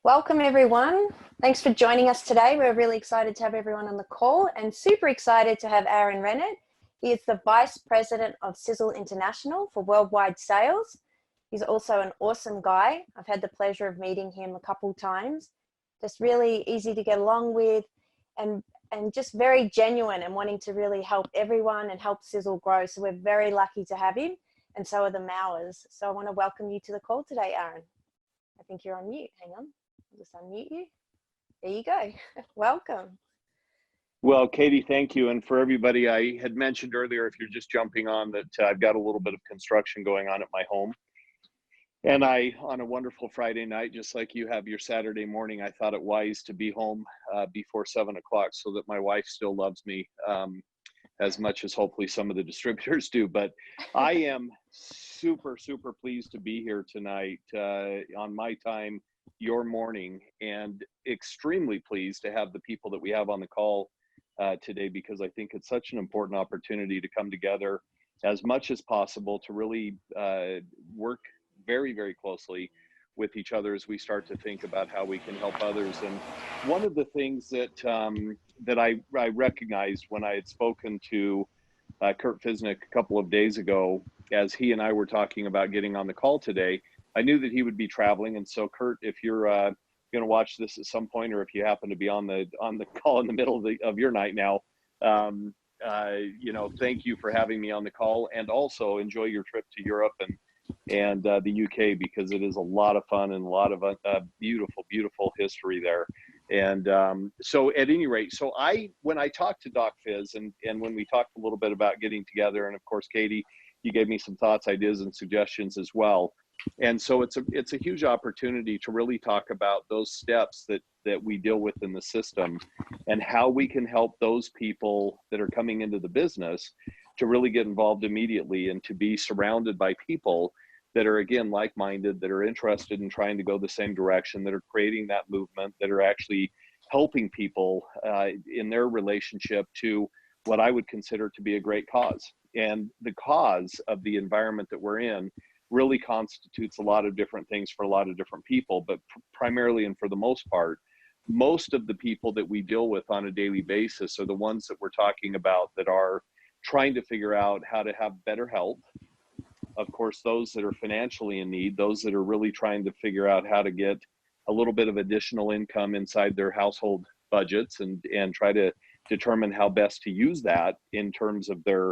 Welcome everyone. Thanks for joining us today. We're really excited to have everyone on the call and super excited to have Aaron Rennert. He is the Vice President of Sizzle International for Worldwide Sales. He's also an awesome guy. I've had the pleasure of meeting him a couple times. Just really easy to get along with and just very genuine and wanting to really help everyone and help Sizzle grow. So we're very lucky to have him, and so are the Mowers. So I want to welcome you to the call today, Aaron. I think you're on mute. Hang on. I'll just unmute you. There you go. Welcome. Well, Katie, thank you. And for everybody, I had mentioned earlier, if you're just jumping on, that I've got a little bit of construction going on at my home. And on a wonderful Friday night, just like you have your Saturday morning, I thought it wise to be home before 7 o'clock so that my wife still loves me as much as hopefully some of the distributors do. But I am super, super pleased to be here tonight on my time, your morning, and extremely pleased to have the people that we have on the call today, because I think it's such an important opportunity to come together as much as possible to really work very, very closely with each other as we start to think about how we can help others. And one of the things that that I recognized when I had spoken to Kurt Fisnick a couple of days ago, as he and I were talking about getting on the call today, I knew that he would be traveling. And so Kurt, if you're going to watch this at some point, or if you happen to be on the call in the middle of your night now, you know, thank you for having me on the call, and also enjoy your trip to Europe and the UK, because it is a lot of fun and a lot of beautiful, beautiful history there. And so at any rate, so when I talked to Doc Fizz and when we talked a little bit about getting together, and of course, Katie, you gave me some thoughts, ideas, and suggestions as well. And so it's a huge opportunity to really talk about those steps that we deal with in the system, and how we can help those people that are coming into the business to really get involved immediately, and to be surrounded by people that are, again, like-minded, that are interested in trying to go the same direction, that are creating that movement, that are actually helping people in their relationship to what I would consider to be a great cause. And the cause of the environment that we're in really constitutes a lot of different things for a lot of different people, but primarily, and for the most part, most of the people that we deal with on a daily basis are the ones that we're talking about that are trying to figure out how to have better health. Of course, those that are financially in need, those that are really trying to figure out how to get a little bit of additional income inside their household budgets, and try to determine how best to use that in terms of their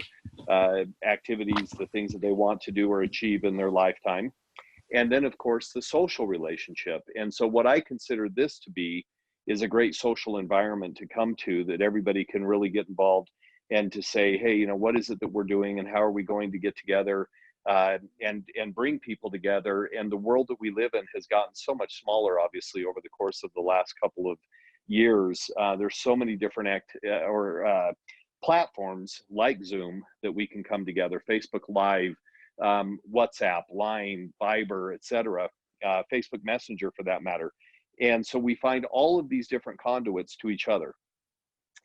activities, the things that they want to do or achieve in their lifetime. And then, of course, the social relationship. And so what I consider this to be is a great social environment to come to, that everybody can really get involved, and to say, hey, you know, what is it that we're doing, and how are we going to get together and bring people together. And the world that we live in has gotten so much smaller, obviously, over the course of the last couple of years. There's so many different platforms like Zoom that we can come together, Facebook Live, WhatsApp, Line, Viber, etc., Facebook Messenger for that matter. And so we find all of these different conduits to each other.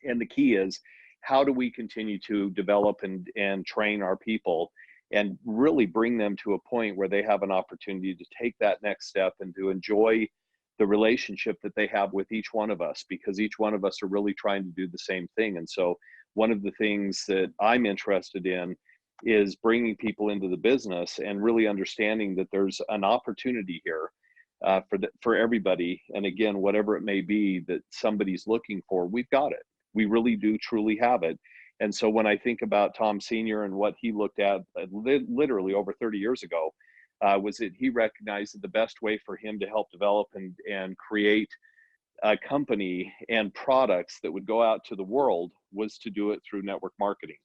And the key is, how do we continue to develop and train our people, and really bring them to a point where they have an opportunity to take that next step and to enjoy the relationship that they have with each one of us, because each one of us are really trying to do the same thing. And so one of the things that I'm interested in is bringing people into the business and really understanding that there's an opportunity here for everybody. And again, whatever it may be that somebody's looking for, we've got it. We really do truly have it. And so when I think about Tom Sr. and what he looked at literally over 30 years ago, was that he recognized that the best way for him to help develop and create a company and products that would go out to the world was to do it through network marketing.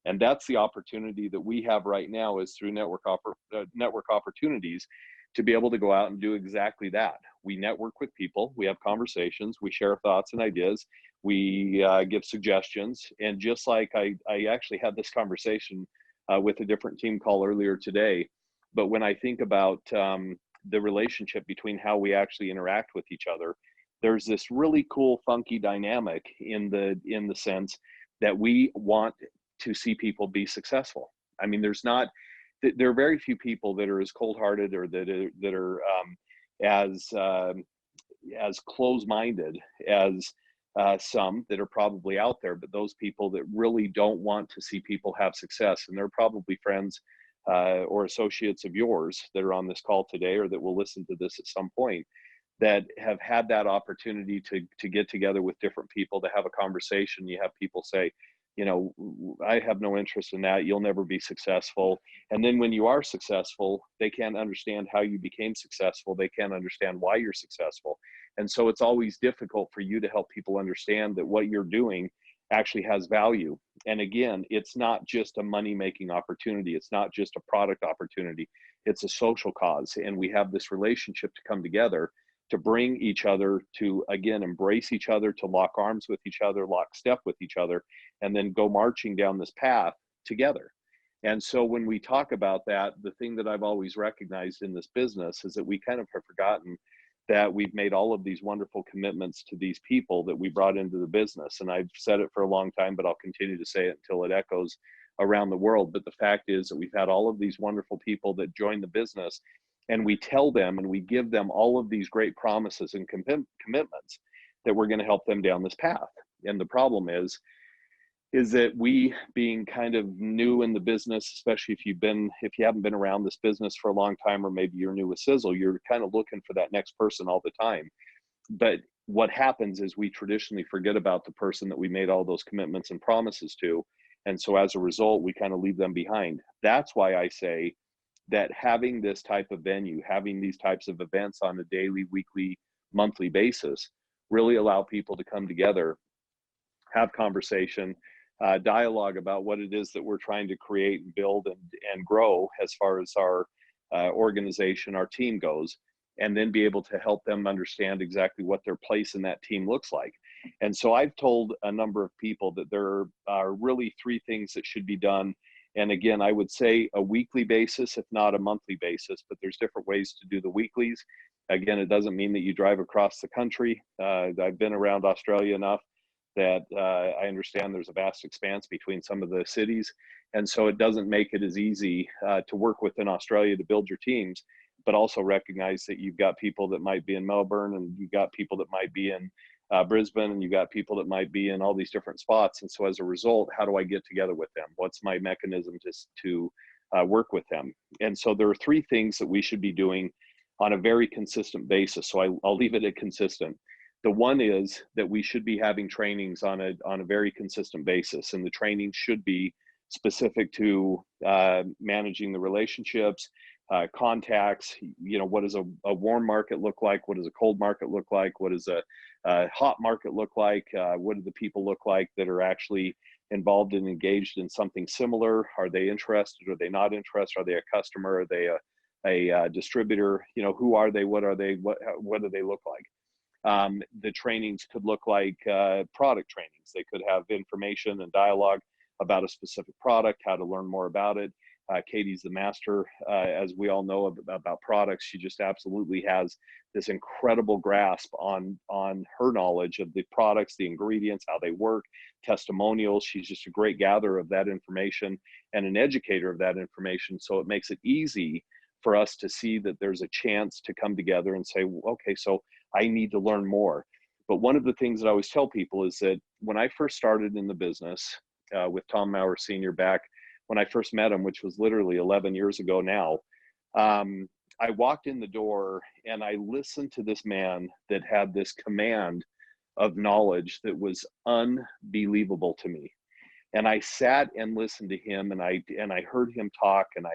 And that's the opportunity that we have right now, is through network opportunities, to be able to go out and do exactly that. We network with people, we have conversations, we share thoughts and ideas, we give suggestions. And just like I actually had this conversation with a different team call earlier today, but when I think about the relationship between how we actually interact with each other, there's this really cool, funky dynamic in the sense that we want to see people be successful. I mean, there are very few people that are as cold-hearted, or that are as as close-minded as some that are probably out there, but those people that really don't want to see people have success. And they're probably friends or associates of yours that are on this call today, or that will listen to this at some point, that have had that opportunity to get together with different people, to have a conversation. You have people say, you know, I have no interest in that. You'll never be successful. And then when you are successful, they can't understand how you became successful. They can't understand why you're successful. And so it's always difficult for you to help people understand that what you're doing actually has value. And again, it's not just a money-making opportunity. It's not just a product opportunity. It's a social cause. And we have this relationship to come together to bring each other to, again, embrace each other, to lock arms with each other, lock step with each other, and then go marching down this path together. And so when we talk about that, the thing that I've always recognized in this business is that we kind of have forgotten that we've made all of these wonderful commitments to these people that we brought into the business. And I've said it for a long time, but I'll continue to say it until it echoes around the world. But the fact is that we've had all of these wonderful people that join the business, and we tell them and we give them all of these great promises and commitments that we're going to help them down this path. And the problem is that we, being kind of new in the business, especially if you haven't been around this business for a long time, or maybe you're new with Sizzle, you're kind of looking for that next person all the time. But what happens is we traditionally forget about the person that we made all those commitments and promises to. And so as a result, we kind of leave them behind. That's why I say that having this type of venue, having these types of events on a daily, weekly, monthly basis really allow people to come together, have conversation, dialogue about what it is that we're trying to create and build and grow as far as our organization, our team goes, and then be able to help them understand exactly what their place in that team looks like. And so I've told a number of people that there are really three things that should be done. And again, I would say a weekly basis, if not a monthly basis, but there's different ways to do the weeklies. Again, it doesn't mean that you drive across the country. I've been around Australia enough that I understand there's a vast expanse between some of the cities. And so it doesn't make it as easy to work within Australia to build your teams, but also recognize that you've got people that might be in Melbourne, and you've got people that might be in Brisbane, and you got people that might be in all these different spots. And so as a result, how do I get together with them? What's my mechanism to work with them? And so there are three things that we should be doing on a very consistent basis. So I'll leave it at consistent. The one is that we should be having trainings on a very consistent basis. And the training should be specific to managing the relationships, contacts. You know, what does a warm market look like? What does a cold market look like? What does a hot market look like? What do the people look like that are actually involved and engaged in something similar? Are they interested? Are they not interested? Are they a customer? Are they a distributor? You know, who are they? What are they? What do they look like? The trainings could look like product trainings. They could have information and dialogue about a specific product, how to learn more about it. Katie's the master, as we all know, about products. She just absolutely has this incredible grasp on her knowledge of the products, the ingredients, how they work, testimonials. She's just a great gatherer of that information and an educator of that information. So it makes it easy for us to see that there's a chance to come together and say, okay, so I need to learn more. But one of the things that I always tell people is that when I first started in the business with Tom Maurer Sr. back when I first met him, which was literally 11 years ago now, I walked in the door and I listened to this man that had this command of knowledge that was unbelievable to me. And I sat and listened to him, and I heard him talk, and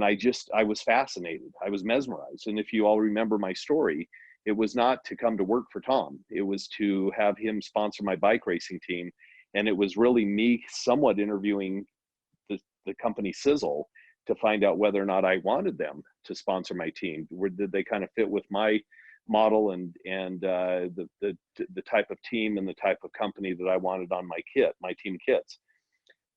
I was fascinated. I was mesmerized. And if you all remember my story, it was not to come to work for Tom. It was to have him sponsor my bike racing team. And it was really me somewhat interviewing the company Sizzle to find out whether or not I wanted them to sponsor my team. Did they kind of fit with my model and the type of team and the type of company that I wanted on my team kits?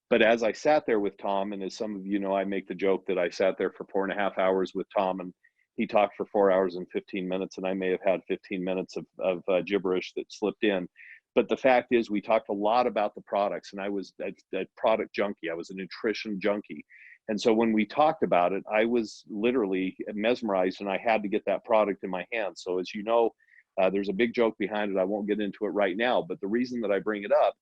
But as I sat there with Tom, and as some of you know, I make the joke that I sat there for 4.5 hours with Tom, and he talked for 4 hours and 15 minutes, and I may have had 15 minutes of gibberish that slipped in. But the fact is, we talked a lot about the products, and I was a product junkie. I was a nutrition junkie. And so when we talked about it, I was literally mesmerized, and I had to get that product in my hands. So as you know, There's a big joke behind it. I won't get into it right now, but the reason that I bring it up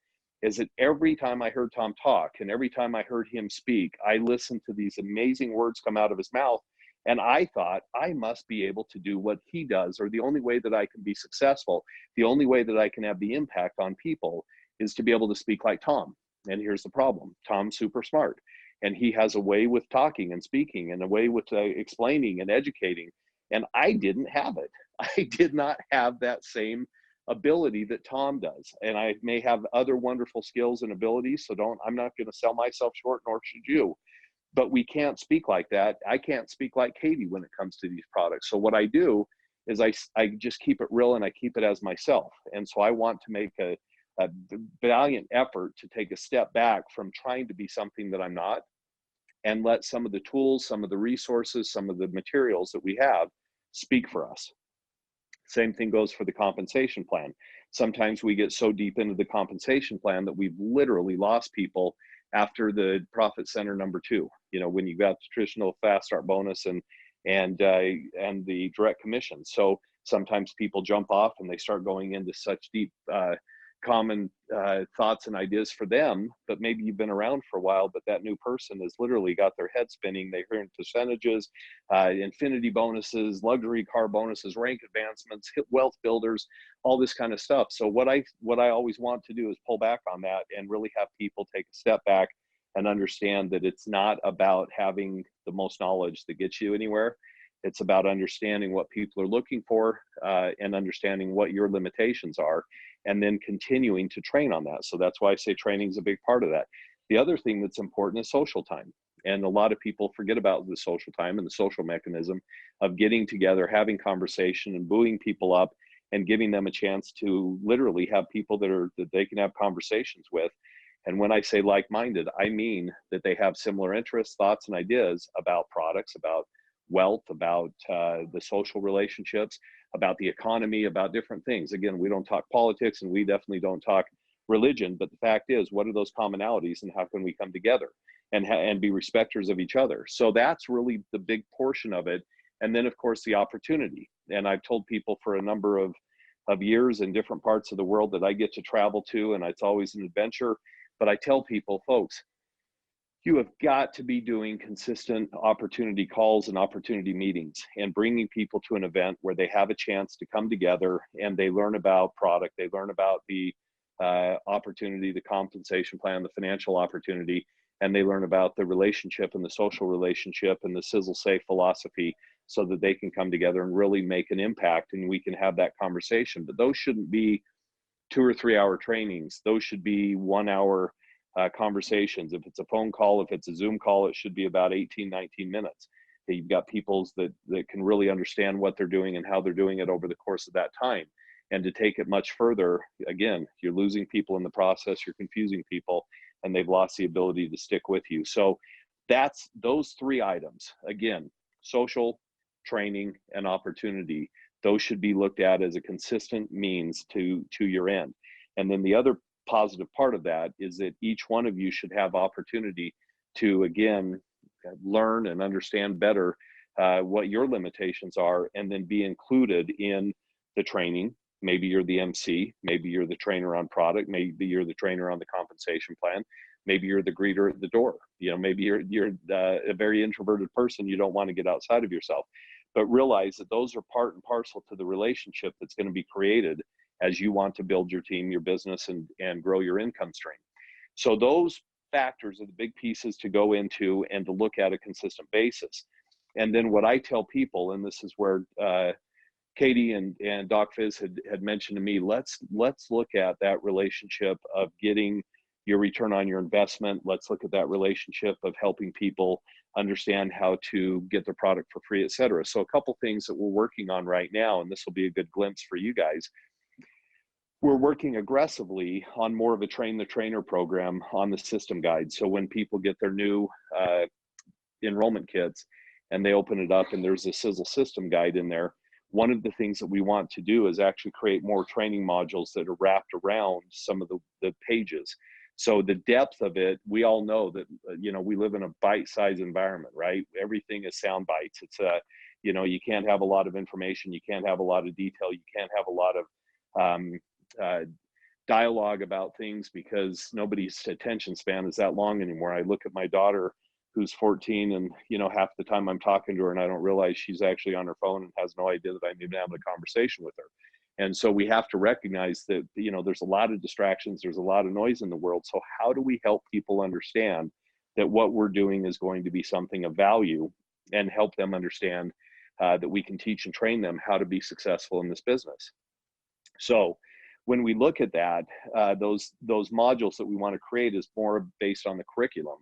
is that every time I heard Tom talk and every time I heard him speak, I listened to these amazing words come out of his mouth. And I thought, I must be able to do what he does, or the only way that I can be successful, the only way that I can have the impact on people is to be able to speak like Tom. And here's the problem. Tom's super smart, and he has a way with talking and speaking and a way with explaining and educating. And I didn't have it. I did not have that same ability that Tom does. And I may have other wonderful skills and abilities. So I'm not going to sell myself short, nor should you. But we can't speak like that. I can't speak like Katie when it comes to these products. So what I do is I just keep it real and I keep it as myself. And so I want to make a valiant effort to take a step back from trying to be something that I'm not, and let some of the tools, some of the resources, some of the materials that we have speak for us. Same thing goes for the compensation plan. Sometimes we get so deep into the compensation plan that we've literally lost people after the profit center number 2. You know, when you got the traditional fast start bonus and the direct commission. So sometimes people jump off and they start going into such deep common thoughts and ideas for them, but maybe you've been around for a while, but that new person has literally got their head spinning. They hear percentages, infinity bonuses, luxury car bonuses, rank advancements, wealth builders, all this kind of stuff. So what I always want to do is pull back on that and really have people take a step back and understand that it's not about having the most knowledge that gets you anywhere. It's about understanding what people are looking for and understanding what your limitations are, and then continuing to train on that. So that's why I say training is a big part of that. The other thing that's important is social time. And a lot of people forget about the social time and the social mechanism of getting together, having conversation and buoying people up and giving them a chance to literally have people that they can have conversations with. And when I say like-minded, I mean that they have similar interests, thoughts, and ideas about products, about wealth, about the social relationships, about the economy, about different things. Again, we don't talk politics and we definitely don't talk religion, but the fact is, what are those commonalities and how can we come together and be respecters of each other? So that's really the big portion of it. And then of course the opportunity. And I've told people for a number of years in different parts of the world that I get to travel to, and it's always an adventure. But I tell people, folks, you have got to be doing consistent opportunity calls and opportunity meetings and bringing people to an event where they have a chance to come together and they learn about product, they learn about the opportunity, the compensation plan, the financial opportunity, and they learn about the relationship and the social relationship and the sizzle safe philosophy, so that they can come together and really make an impact and we can have that conversation. But those shouldn't be 2 or 3 hour trainings. Those should be 1 hour conversations. If it's a phone call, if it's a Zoom call, it should be about 18, 19 minutes. You've got people that can really understand what they're doing and how they're doing it over the course of that time. And to take it much further, again, you're losing people in the process, you're confusing people, and they've lost the ability to stick with you. So that's those 3 items. Again, social, training, and opportunity. Those should be looked at as a consistent means to your end. And then the other positive part of that is that each one of you should have opportunity to, again, learn and understand better what your limitations are, and then be included in the training. Maybe you're the MC, maybe you're the trainer on product, maybe you're the trainer on the compensation plan, maybe you're the greeter at the door. You know, maybe you're a very introverted person, you don't want to get outside of yourself. But realize that those are part and parcel to the relationship that's going to be created as you want to build your team, your business, and grow your income stream. So those factors are the big pieces to go into and to look at a consistent basis. And then what I tell people, and this is where Katie and Doc Fizz had mentioned to me, let's look at that relationship of getting your return on your investment. Let's look at that relationship of helping people understand how to get their product for free, et cetera. So a couple things that we're working on right now, and this will be a good glimpse for you guys. We're working aggressively on more of a train the trainer program on the system guide. So when people get their new enrollment kits and they open it up and there's a Sizzle system guide in there, one of the things that we want to do is actually create more training modules that are wrapped around some of the pages. So the depth of it, we all know that, you know, we live in a bite-sized environment, right? Everything is sound bites. You know, you can't have a lot of information, you can't have a lot of detail, you can't have a lot of uh, dialogue about things, because nobody's attention span is that long anymore. I look at my daughter who's 14, and you know, half the time I'm talking to her and I don't realize she's actually on her phone and has no idea that I'm even having a conversation with her. And so we have to recognize that, you know, there's a lot of distractions, there's a lot of noise in the world. So how do we help people understand that what we're doing is going to be something of value, and help them understand that we can teach and train them how to be successful in this business? So when we look at that, those modules that we want to create is more based on the curriculum.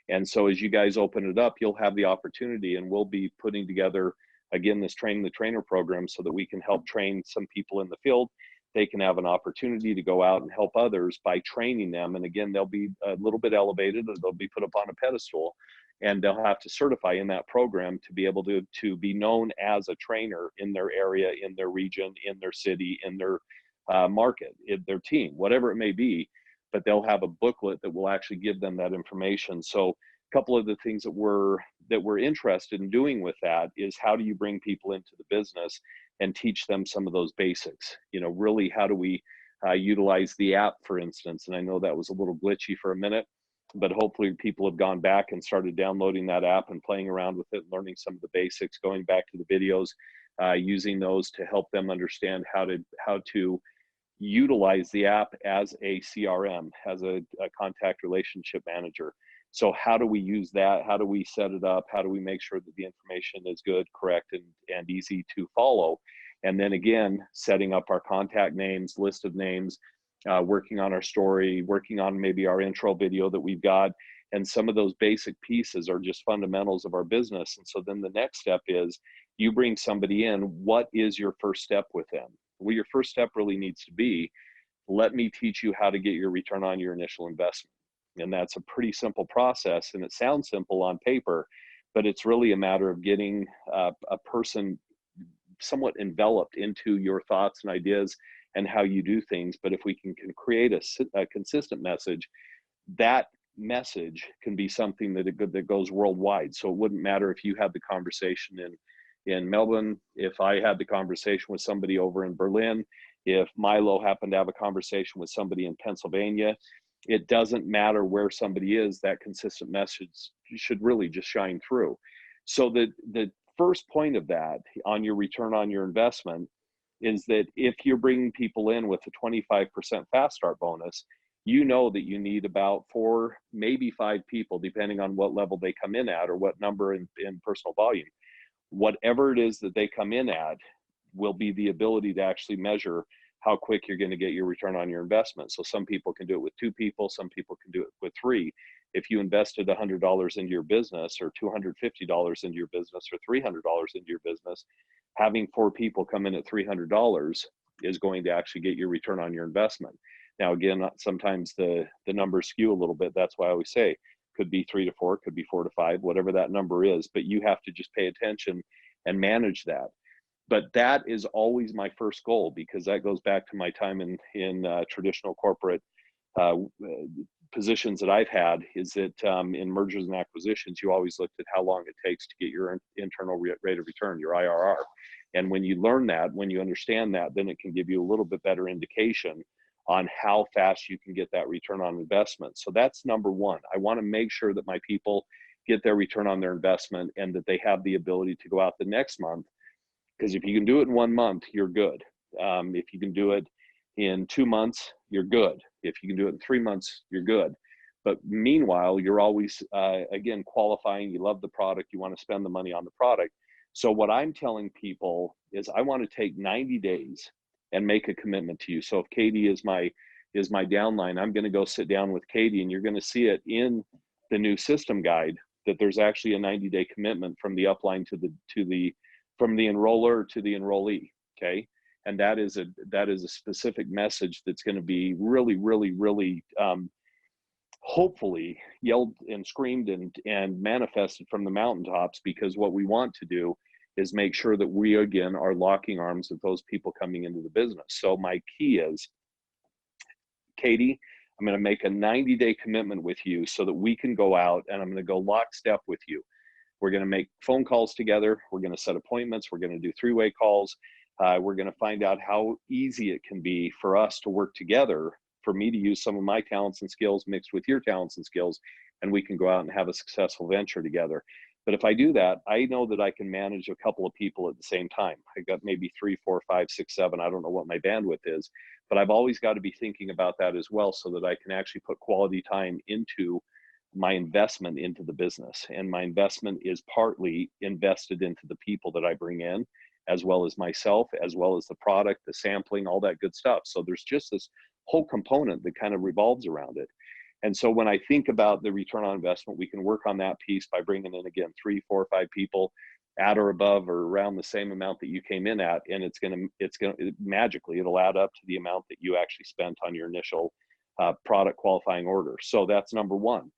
And so as you guys open it up, you'll have the opportunity, and we'll be putting together, again, this Train the Trainer program, so that we can help train some people in the field. They can have an opportunity to go out and help others by training them. And again, they'll be a little bit elevated, or they'll be put up on a pedestal, and they'll have to certify in that program to be able to be known as a trainer in their area, in their region, in their city, in their market, in their team, whatever it may be. But they'll have a booklet that will actually give them that information. So a couple of the things that we're interested in doing with that is, how do you bring people into the business and teach them some of those basics? You know, really, how do we utilize the app, for instance? And I know that was a little glitchy for a minute, but hopefully people have gone back and started downloading that app and playing around with it, learning some of the basics, going back to the videos, using those to help them understand how to utilize the app as a CRM, as a contact relationship manager. So how do we use that? How do we set it up? How do we make sure that the information is good, correct, and easy to follow? And then again, setting up our contact names, list of names, working on our story, working on maybe our intro video that we've got. And some of those basic pieces are just fundamentals of our business. And so then the next step is, you bring somebody in, what is your first step with them? Well, your first step really needs to be, let me teach you how to get your return on your initial investment. And that's a pretty simple process, and it sounds simple on paper, but it's really a matter of getting a person somewhat enveloped into your thoughts and ideas and how you do things. But if we can create a consistent message, that message can be something that goes worldwide. So it wouldn't matter if you had the conversation in Melbourne, if I had the conversation with somebody over in Berlin, if Milo happened to have a conversation with somebody in Pennsylvania. It doesn't matter where somebody is, that consistent message should really just shine through. So the first point of that on your return on your investment is that if you're bringing people in with a 25% fast start bonus, you know that you need about 4, maybe 5 people, depending on what level they come in at or what number in personal volume. Whatever it is that they come in at will be the ability to actually measure how quick you're going to get your return on your investment. So some people can do it with 2 people, some people can do it with 3. If you invested $100 into your business, or $250 into your business, or $300 into your business, having 4 people come in at $300 is going to actually get your return on your investment. Now, again, sometimes the numbers skew a little bit. That's why I always say, could be 3 to 4, could be 4 to 5, whatever that number is, but you have to just pay attention and manage that. But that is always my first goal, because that goes back to my time in traditional corporate positions that I've had, is that in mergers and acquisitions, you always looked at how long it takes to get your internal rate of return, your IRR. And when you learn that, when you understand that, then it can give you a little bit better indication on how fast you can get that return on investment. So that's number one. I want to make sure that my people get their return on their investment, and that they have the ability to go out the next month. Because if you can do it in 1 month, you're good. If you can do it in 2 months, you're good. If you can do it in 3 months, you're good. But meanwhile, you're always, again, qualifying. You love the product. You want to spend the money on the product. So what I'm telling people is, I want to take 90 days and make a commitment to you. So if Katie is my downline, I'm going to go sit down with Katie, and you're going to see it in the new system guide that there's actually a 90-day commitment from the upline from the enroller to the enrollee. Okay. And that is a specific message that's going to be really, really, really, hopefully yelled and screamed and manifested from the mountaintops, because what we want to do is make sure that we, again, are locking arms with those people coming into the business. So my key is, Katie, I'm going to make a 90-day commitment with you so that we can go out, and I'm going to go lockstep with you. We're going to make phone calls together. We're going to set appointments. We're going to do three-way calls. We're going to find out how easy it can be for us to work together, for me to use some of my talents and skills mixed with your talents and skills, and we can go out and have a successful venture together. But if I do that, I know that I can manage a couple of people at the same time. I got maybe 3, 4, 5, 6, 7. I don't know what my bandwidth is, but I've always got to be thinking about that as well, so that I can actually put quality time into my investment into the business. And my investment is partly invested into the people that I bring in, as well as myself, as well as the product, the sampling, all that good stuff. So there's just this whole component that kind of revolves around it. And so when I think about the return on investment, we can work on that piece by bringing in, again, 3, 4, 5 people at or above or around the same amount that you came in at. And it's going to magically, it'll add up to the amount that you actually spent on your initial product qualifying order. So that's number one.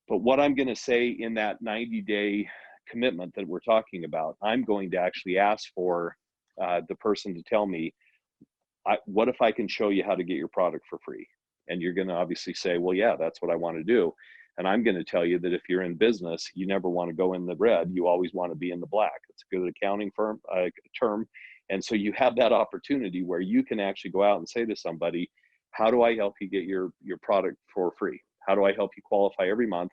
But what I'm going to say in that 90-day commitment that we're talking about, I'm going to actually ask for the person to tell me, what if I can show you how to get your product for free? And you're going to obviously say, well, yeah, that's what I want to do. And I'm going to tell you that if you're in business, you never want to go in the red. You always want to be in the black. It's a good accounting term. And so you have that opportunity where you can actually go out and say to somebody, how do I help you get your product for free? How do I help you qualify every month,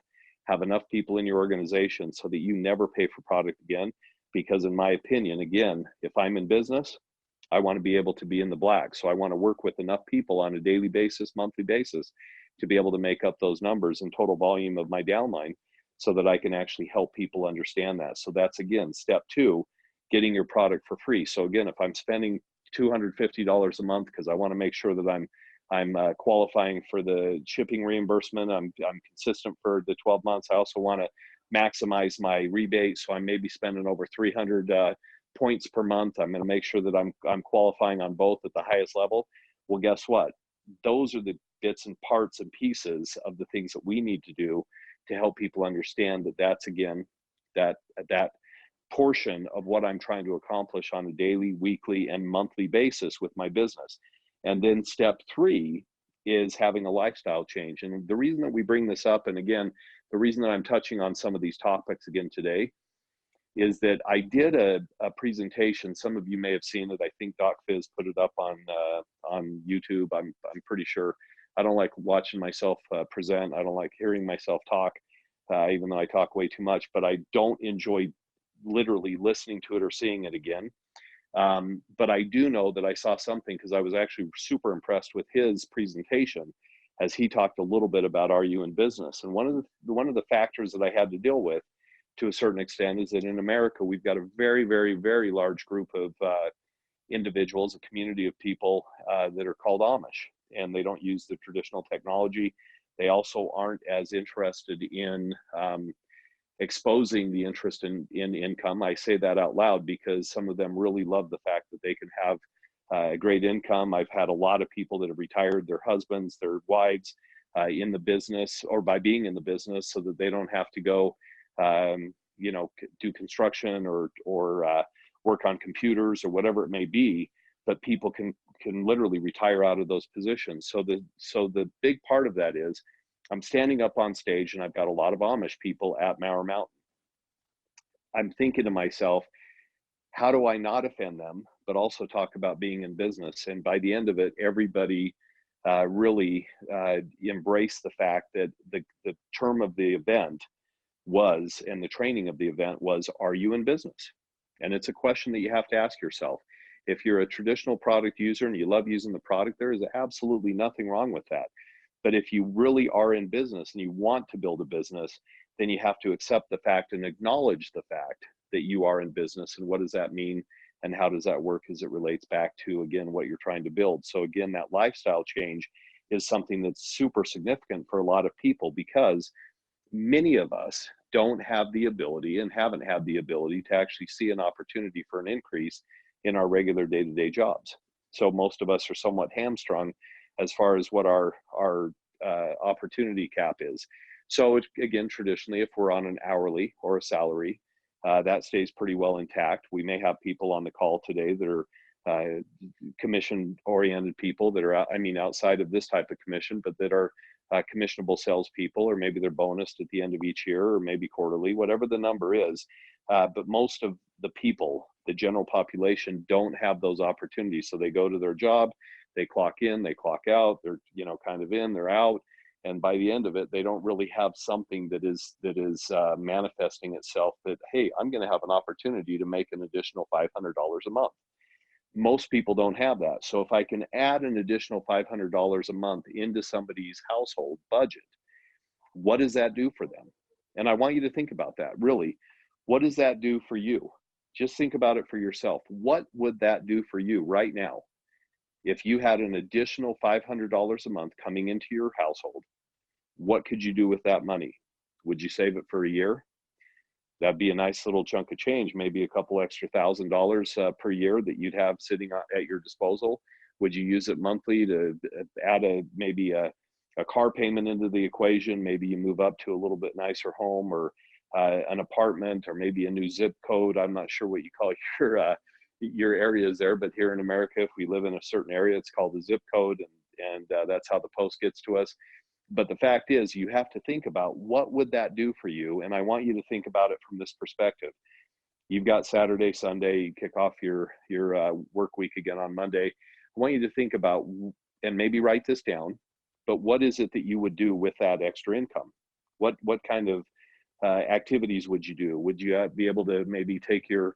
have enough people in your organization so that you never pay for product again? Because in my opinion, again, if I'm in business, I want to be able to be in the black. So I want to work with enough people on a daily basis, monthly basis, to be able to make up those numbers and total volume of my downline so that I can actually help people understand that. So that's, again, step 2, getting your product for free. So again, if I'm spending $250 a month because I want to make sure that I'm qualifying for the shipping reimbursement, I'm consistent for the 12 months. I also want to maximize my rebate. So I'm maybe spending over 300 points per month. I'm going to make sure that I'm qualifying on both at the highest level. Well, guess what? Those are the bits and parts and pieces of the things that we need to do to help people understand that that's, again, that portion of what I'm trying to accomplish on a daily, weekly, and monthly basis with my business. And then step 3 is having a lifestyle change. And the reason that we bring this up, and again, the reason that I'm touching on some of these topics again today, is that I did a presentation. Some of you may have seen it. I think Doc Fizz put it up on YouTube. I'm pretty sure. I don't like watching myself present. I don't like hearing myself talk, even though I talk way too much. But I don't enjoy literally listening to it or seeing it again. But I do know that I saw something, because I was actually super impressed with his presentation, as he talked a little bit about, are you in business? And one of the factors that I had to deal with, to a certain extent, is that in America, we've got a very, very, very large group of individuals, a community of people that are called Amish, and they don't use the traditional technology. They also aren't as interested in exposing the interest in income. I say that out loud because some of them really love the fact that they can have a great income. I've had a lot of people that have retired their husbands, their wives in the business, or by being in the business, so that they don't have to go do construction or work on computers or whatever it may be, but people can literally retire out of those positions. So the big part of that is, I'm standing up on stage and I've got a lot of Amish people at Mauer Mountain. I'm thinking to myself, how do I not offend them, but also talk about being in business? And by the end of it, everybody really embraced the fact that the term of the event was, and the training of the event was, are you in business? And it's a question that you have to ask yourself. If you're a traditional product user and you love using the product, there is absolutely nothing wrong with that. But if you really are in business and you want to build a business, then you have to accept the fact and acknowledge the fact that you are in business. And what does that mean? And how does that work as it relates back to, again, what you're trying to build? So again, that lifestyle change is something that's super significant for a lot of people, because many of us don't have the ability and haven't had the ability to actually see an opportunity for an increase in our regular day-to-day jobs. So most of us are somewhat hamstrung as far as what our opportunity cap is. So again, traditionally, if we're on an hourly or a salary, that stays pretty well intact. We may have people on the call today that are commission-oriented people that are, outside of this type of commission, but that are commissionable salespeople, or maybe they're bonused at the end of each year, or maybe quarterly, whatever the number is. But most of the people, the general population, don't have those opportunities. So they go to their job, they clock in, they clock out, they're, you know, kind of in, they're out. And by the end of it, they don't really have something that is manifesting itself that, hey, I'm going to have an opportunity to make an additional $500 a month. Most people don't have that. So if I can add an additional $500 a month into somebody's household budget, what does that do for them? And I want you to think about that. Really, what does that do for you? Just think about it for yourself. What would that do for you right now? If you had an additional $500 a month coming into your household, what could you do with that money? Would you save it for a year? That'd be a nice little chunk of change, maybe a couple extra $1,000 per year that you'd have sitting at your disposal. Would you use it monthly to add maybe a car payment into the equation? Maybe you move up to a little bit nicer home, or an apartment, or maybe a new zip code. I'm not sure what you call your areas there, but here in America, if we live in a certain area, it's called a zip code, and that's how the post gets to us. But the fact is, you have to think about, what would that do for you? And I want you to think about it from this perspective. You've got Saturday, Sunday, you kick off your work week again on Monday. I want you to think about, and maybe write this down, but what is it that you would do with that extra income? What kind of activities would you do? Would you be able to maybe take your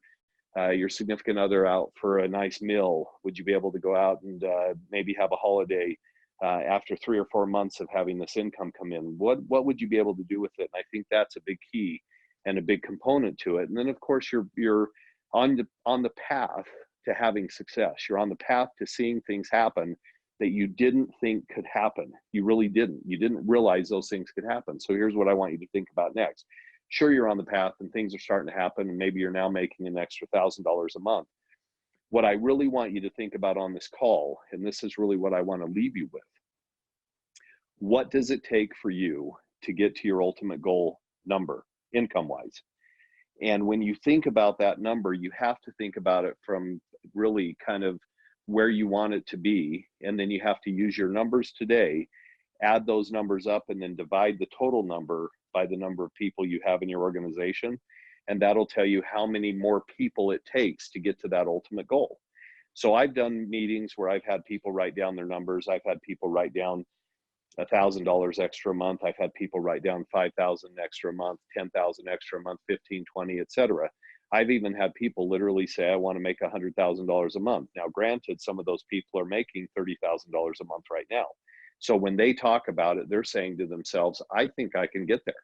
significant other out for a nice meal? Would you be able to go out and maybe have a holiday after 3 or 4 months of having this income come in? What would you be able to do with it? And I think that's a big key and a big component to it. And then of course you're on the path to having success. You're on the path to seeing things happen that you didn't think could happen. You really didn't. You didn't realize those things could happen. So here's what I want you to think about next. Sure, you're on the path and things are starting to happen, and maybe you're now making an extra $1,000 a month. What I really want you to think about on this call, and this is really what I want to leave you with, what does it take for you to get to your ultimate goal number, income-wise? And when you think about that number, you have to think about it from really kind of where you want it to be. And then you have to use your numbers today, add those numbers up, and then divide the total number by the number of people you have in your organization. And that'll tell you how many more people it takes to get to that ultimate goal. So I've done meetings where I've had people write down their numbers. I've had people write down $1,000 extra a month. I've had people write down 5,000 extra a month, 10,000 extra a month, 15, 20, etc. I've even had people literally say, I want to make $100,000 a month. Now, granted, some of those people are making $30,000 a month right now. So when they talk about it, they're saying to themselves, I think I can get there.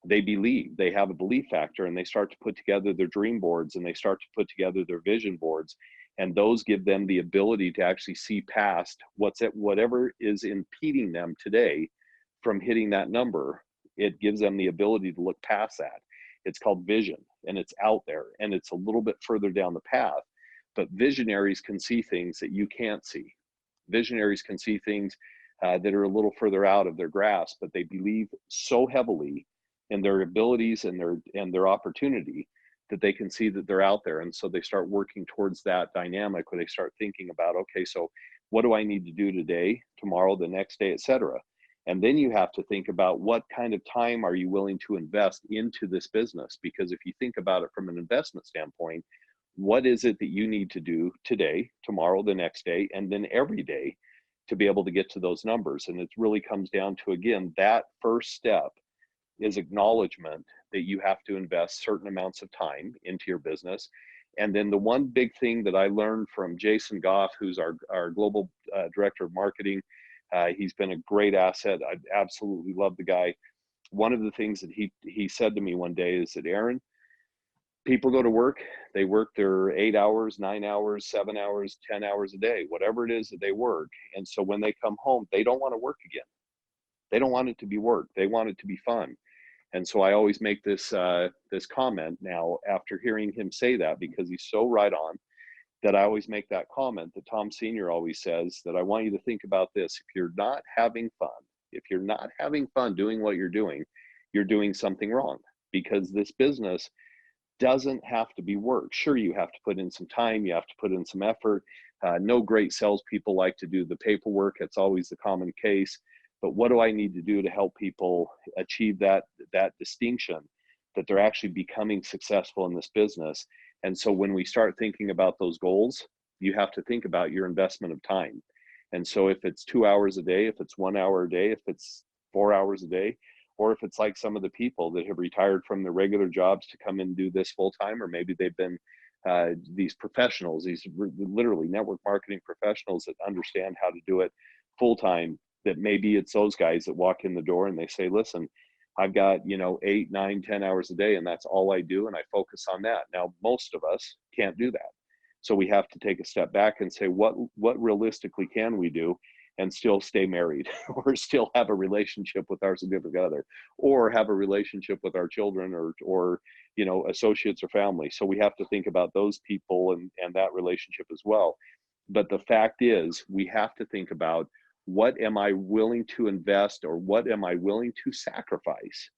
They believe, they have a belief factor, and they start to put together their dream boards, and they start to put together their vision boards. And those give them the ability to actually see past whatever is impeding them today from hitting that number. It gives them the ability to look past that. It's called vision, and it's out there, and it's a little bit further down the path. But visionaries can see things that you can't see. Visionaries can see things that are a little further out of their grasp, but they believe so heavily in their abilities and their opportunity that they can see that they're out there. And so they start working towards that dynamic, where they start thinking about, okay, so what do I need to do today, tomorrow, the next day, etc. And then you have to think about, what kind of time are you willing to invest into this business? Because if you think about it from an investment standpoint, what is it that you need to do today, tomorrow, the next day, and then every day to be able to get to those numbers? And it really comes down to, again, that first step is acknowledgement that you have to invest certain amounts of time into your business. And then the one big thing that I learned from Jason Goff, who's our global director of marketing, he's been a great asset. I absolutely love the guy. One of the things that he said to me one day is that, Aaron, people go to work, they work their 8 hours, 9 hours, 7 hours, 10 hours a day, whatever it is that they work. And so when they come home, they don't want to work again. They don't want it to be work. They want it to be fun. And so I always make this comment now after hearing him say that, because he's so right on, that I always make that comment that Tom Sr. always says, that I want you to think about this. If you're not having fun doing what you're doing something wrong, because this business doesn't have to be work. Sure, you have to put in some time, you have to put in some effort. No great salespeople like to do the paperwork. It's always the common case. but what do I need to do to help people achieve that distinction, that they're actually becoming successful in this business? And so when we start thinking about those goals, you have to think about your investment of time. And so if it's 2 hours a day, if it's 1 hour a day, if it's 4 hours a day, or if it's like some of the people that have retired from their regular jobs to come and do this full time, or maybe they've been these professionals, these literally network marketing professionals that understand how to do it full time, that maybe it's those guys that walk in the door and they say, listen, I've got, 8, 9, 10 hours a day, and that's all I do, and I focus on that. Now, most of us can't do that. So we have to take a step back and say, what realistically can we do and still stay married, or still have a relationship with our significant other, or have a relationship with our children, or associates or family. So we have to think about those people and that relationship as well. But the fact is, we have to think about, what am I willing to invest, or what am I willing to sacrifice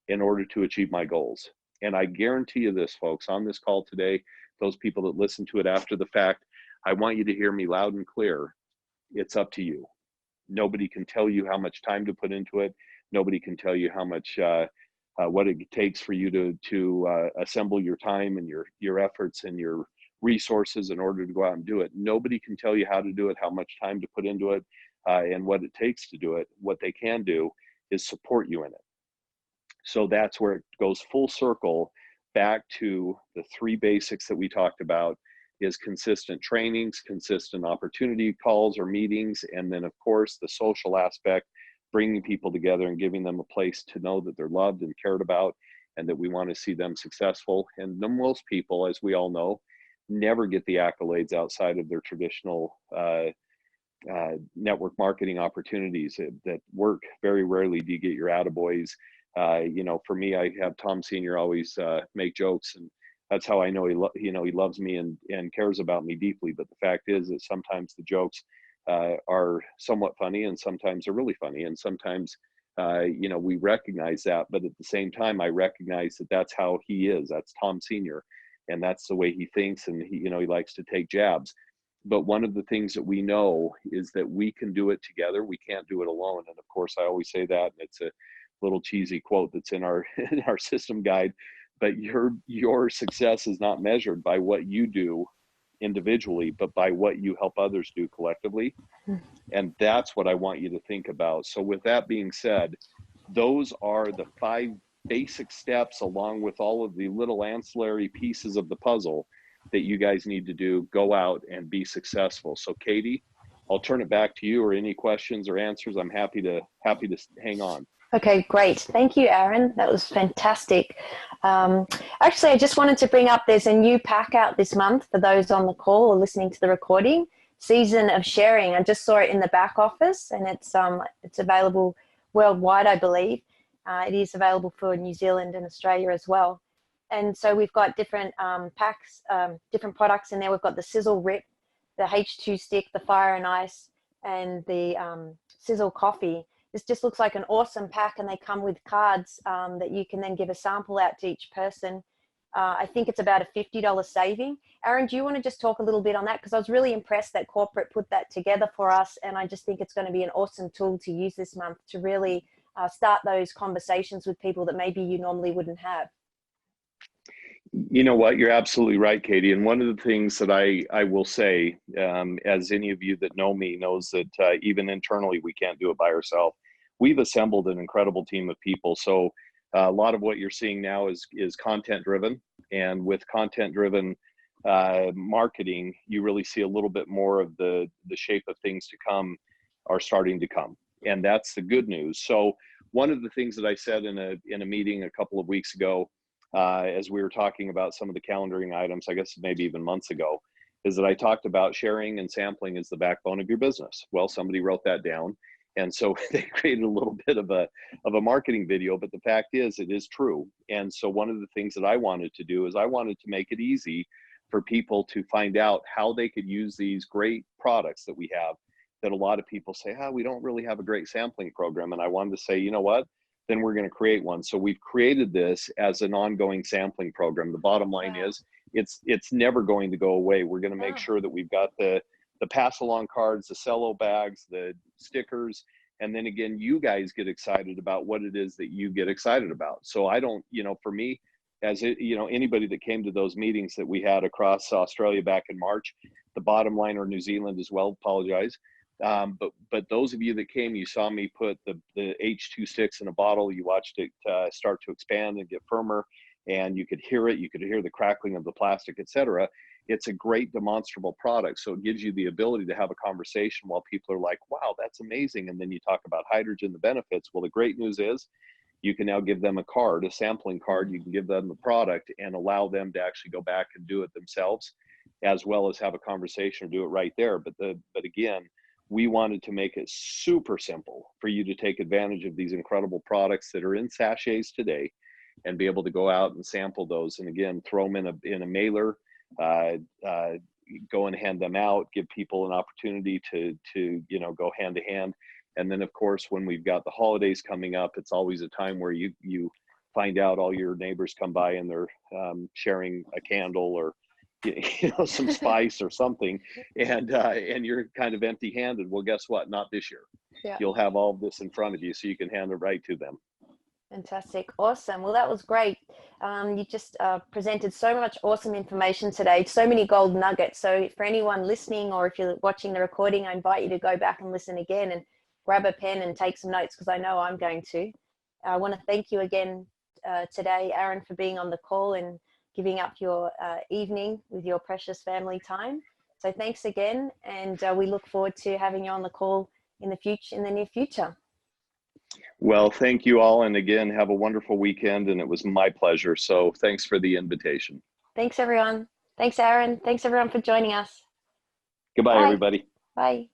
in order to achieve my goals? And I guarantee you this, folks, on this call today, those people that listen to it after the fact, I want you to hear me loud and clear. It's up to you. Nobody can tell you how much time to put into it. Nobody can tell you how much, what it takes for you to assemble your time and your efforts and your resources in order to go out and do it. Nobody can tell you how to do it, how much time to put into it, and what it takes to do it. What they can do is support you in it. So that's where it goes full circle back to the 3 basics that we talked about, is consistent trainings, consistent opportunity calls or meetings, and then of course the social aspect, bringing people together and giving them a place to know that they're loved and cared about, and that we want to see them successful. And most people, as we all know, never get the accolades outside of their traditional network marketing opportunities that work. Very rarely do you get your attaboys. For me, I have Tom Senior always make jokes, and that's how I know he loves me and cares about me deeply. But the fact is that sometimes the jokes are somewhat funny, and sometimes they're really funny, and sometimes we recognize that. But at the same time, I recognize that that's how he is. That's Tom Senior, and that's the way he thinks, and he likes to take jabs. But one of the things that we know is that we can do it together. We can't do it alone. And of course, I always say that, and it's a little cheesy quote that's in our system guide. But your success is not measured by what you do individually, but by what you help others do collectively. And that's what I want you to think about. So with that being said, those are the 5 basic steps, along with all of the little ancillary pieces of the puzzle, that you guys need to do. Go out and be successful. So Katie, I'll turn it back to you, or any questions or answers. I'm happy to hang on. Okay, great. Thank you, Aaron. That was fantastic. Actually, I just wanted to bring up, there's a new pack out this month for those on the call or listening to the recording, Season of Sharing. I just saw it in the back office, and it's available worldwide, I believe. It is available for New Zealand and Australia as well. And so we've got different packs, different products in there. We've got the Sizzle Rip, the H2 Stick, the Fire and Ice, and the Sizzle Coffee. This just looks like an awesome pack, and they come with cards that you can then give a sample out to each person. I think it's about a $50 saving. Aaron, do you want to just talk a little bit on that? Because I was really impressed that corporate put that together for us, and I just think it's going to be an awesome tool to use this month to really start those conversations with people that maybe you normally wouldn't have. You know what? You're absolutely right, Katie. And one of the things that I will say, as any of you that know me knows, that even internally, we can't do it by ourselves. We've assembled an incredible team of people. So a lot of what you're seeing now is content driven. And with content driven marketing, you really see a little bit more of the shape of things to come are starting to come. And that's the good news. So one of the things that I said in a meeting a couple of weeks ago, as we were talking about some of the calendaring items, I guess maybe even months ago, is that I talked about sharing and sampling as the backbone of your business. Well, somebody wrote that down, and so they created a little bit of a marketing video, but the fact is, it is true. And so one of the things that I wanted to do is I wanted to make it easy for people to find out how they could use these great products that we have, that a lot of people say, we don't really have a great sampling program. And I wanted to say, you know what? Then we're going to create one. So we've created this as an ongoing sampling program. The bottom line is it's never going to go away. We're going to make sure that we've got the pass along cards, the cello bags, the stickers, And then again, you guys get excited about what it is that you get excited about. So I don't, for me, as it, anybody that came to those meetings that we had across Australia back in March, the bottom line, or New Zealand as well, apologize. But those of you that came, you saw me put the H26 in a bottle. You watched it start to expand and get firmer, and you could hear it. You could hear the crackling of the plastic, etc. It's a great demonstrable product. So it gives you the ability to have a conversation while people are like, wow, that's amazing. And then you talk about hydrogen, the benefits. Well, the great news is you can now give them a card, a sampling card. You can give them the product and allow them to actually go back and do it themselves, as well as have a conversation or do it right there. But again, we wanted to make it super simple for you to take advantage of these incredible products that are in sachets today and be able to go out and sample those. And again, throw them in a mailer, go and hand them out, give people an opportunity to go hand to hand. And then of course, when we've got the holidays coming up, it's always a time where you find out all your neighbors come by and they're sharing a candle or some spice or something, and you're kind of empty-handed. Well, guess what? Not this year. Yeah. You'll have all of this in front of you, so you can hand it right to them. Fantastic. Awesome. Well, that was great. You just presented so much awesome information today, so many gold nuggets. So for anyone listening, or if you're watching the recording, I invite you to go back and listen again and grab a pen and take some notes, because I know I'm going to. I want to thank you again today, Aaron, for being on the call and giving up your evening with your precious family time. So thanks again, and we look forward to having you on the call in the near future. Well, thank you all, and again, have a wonderful weekend, and it was my pleasure. So thanks for the invitation. Thanks, everyone. Thanks, Aaron. Thanks, everyone, for joining us. Goodbye, everybody. Bye.